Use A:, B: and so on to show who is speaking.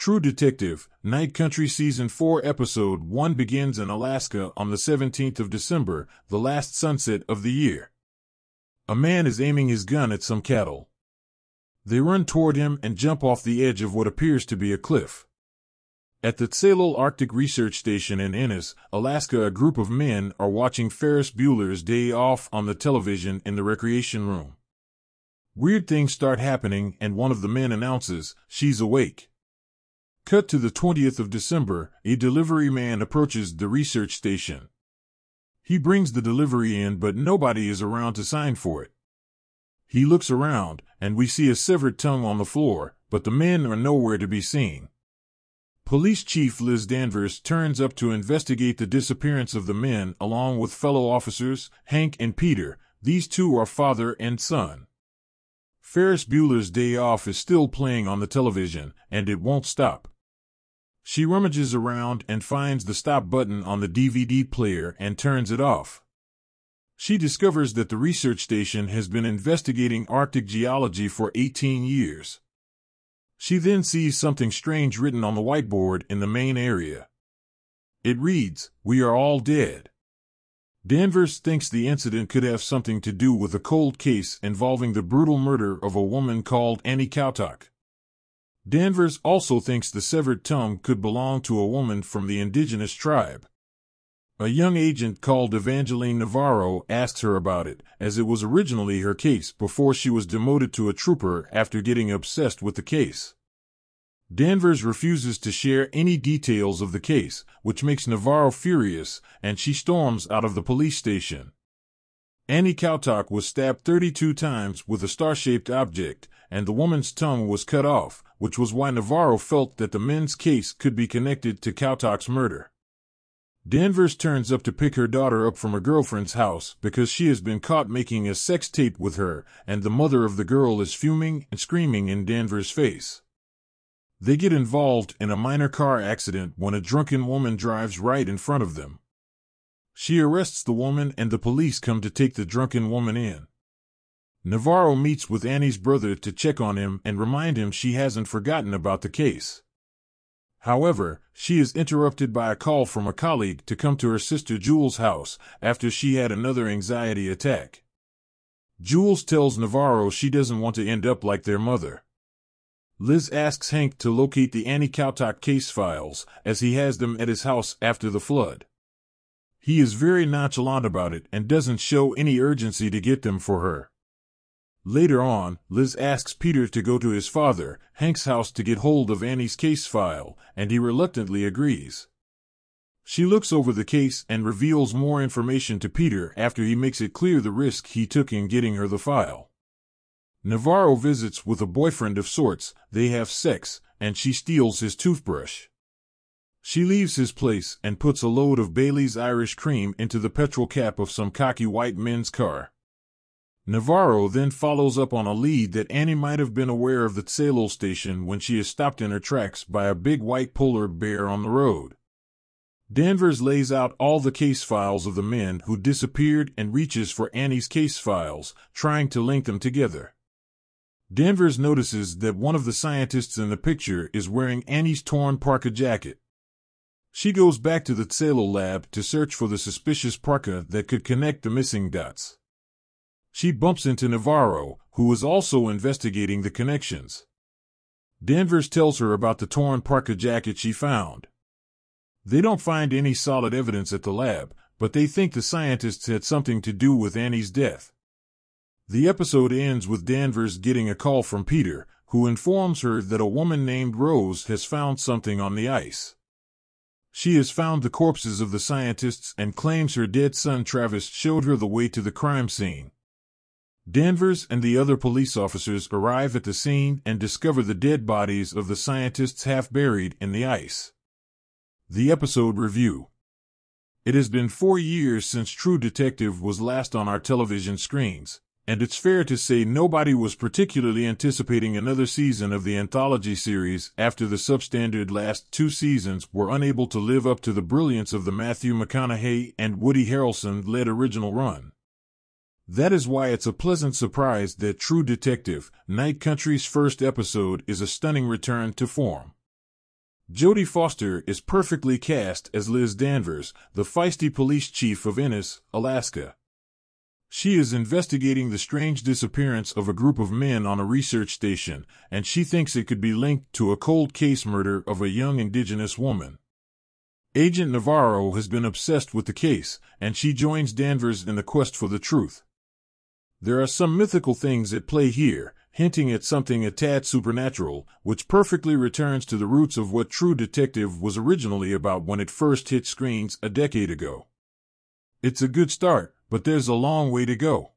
A: True Detective, Night Country Season 4 Episode 1 begins in Alaska on the 17th of December, the last sunset of the year. A man is aiming his gun at some cattle. They run toward him and jump off the edge of what appears to be a cliff. At the Tsalol Arctic Research Station in Ennis, Alaska, a group of men are watching Ferris Bueller's Day Off on the television in the recreation room. Weird things start happening and one of the men announces, "She's awake." Cut to the 20th of December, a delivery man approaches the research station. He brings the delivery in, but nobody is around to sign for it. He looks around, and we see a severed tongue on the floor, but the men are nowhere to be seen. Police Chief Liz Danvers turns up to investigate the disappearance of the men along with fellow officers, Hank and Peter. These two are father and son. Ferris Bueller's Day Off is still playing on the television, and it won't stop. She rummages around and finds the stop button on the DVD player and turns it off. She discovers that the research station has been investigating Arctic geology for 18 years. She then sees something strange written on the whiteboard in the main area. It reads, "We are all dead." Danvers thinks the incident could have something to do with a cold case involving the brutal murder of a woman called Annie Kautok. Danvers also thinks the severed tongue could belong to a woman from the indigenous tribe. A young agent called Evangeline Navarro asks her about it, as it was originally her case before she was demoted to a trooper after getting obsessed with the case. Danvers refuses to share any details of the case, which makes Navarro furious, and she storms out of the police station. Annie Kautok was stabbed 32 times with a star-shaped object, and the woman's tongue was cut off, which was why Navarro felt that the men's case could be connected to Kautok's murder. Danvers turns up to pick her daughter up from her girlfriend's house because she has been caught making a sex tape with her, and the mother of the girl is fuming and screaming in Danvers' face. They get involved in a minor car accident when a drunken woman drives right in front of them. She arrests the woman and the police come to take the drunken woman in. Navarro meets with Annie's brother to check on him and remind him she hasn't forgotten about the case. However, she is interrupted by a call from a colleague to come to her sister Jules' house after she had another anxiety attack. Jules tells Navarro she doesn't want to end up like their mother. Liz asks Hank to locate the Annie Kautok case files, as he has them at his house after the flood. He is very nonchalant about it and doesn't show any urgency to get them for her. Later on, Liz asks Peter to go to his father, Hank's house to get hold of Annie's case file, and he reluctantly agrees. She looks over the case and reveals more information to Peter after he makes it clear the risk he took in getting her the file. Navarro visits with a boyfriend of sorts, they have sex, and she steals his toothbrush. She leaves his place and puts a load of Bailey's Irish Cream into the petrol cap of some cocky white men's car. Navarro then follows up on a lead that Annie might have been aware of the Tsalol station when she is stopped in her tracks by a big white polar bear on the road. Danvers lays out all the case files of the men who disappeared and reaches for Annie's case files, trying to link them together. Danvers notices that one of the scientists in the picture is wearing Annie's torn parka jacket. She goes back to the Tsalol lab to search for the suspicious parka that could connect the missing dots. She bumps into Navarro, who is also investigating the connections. Danvers tells her about the torn parka jacket she found. They don't find any solid evidence at the lab, but they think the scientists had something to do with Annie's death. The episode ends with Danvers getting a call from Peter, who informs her that a woman named Rose has found something on the ice. She has found the corpses of the scientists and claims her dead son Travis showed her the way to the crime scene. Danvers and the other police officers arrive at the scene and discover the dead bodies of the scientists half buried in the ice. The episode review. It has been 4 years since True Detective was last on our television screens, and it's fair to say nobody was particularly anticipating another season of the anthology series after the substandard last 2 seasons were unable to live up to the brilliance of the Matthew McConaughey and Woody Harrelson-led original run. That is why it's a pleasant surprise that True Detective, Night Country's first episode is a stunning return to form. Jodie Foster is perfectly cast as Liz Danvers, the feisty police chief of Ennis, Alaska. She is investigating the strange disappearance of a group of men on a research station, and she thinks it could be linked to a cold case murder of a young Indigenous woman. Agent Navarro has been obsessed with the case, and she joins Danvers in the quest for the truth. There are some mythical things at play here, hinting at something a tad supernatural, which perfectly returns to the roots of what True Detective was originally about when it first hit screens a decade ago. It's a good start, but there's a long way to go.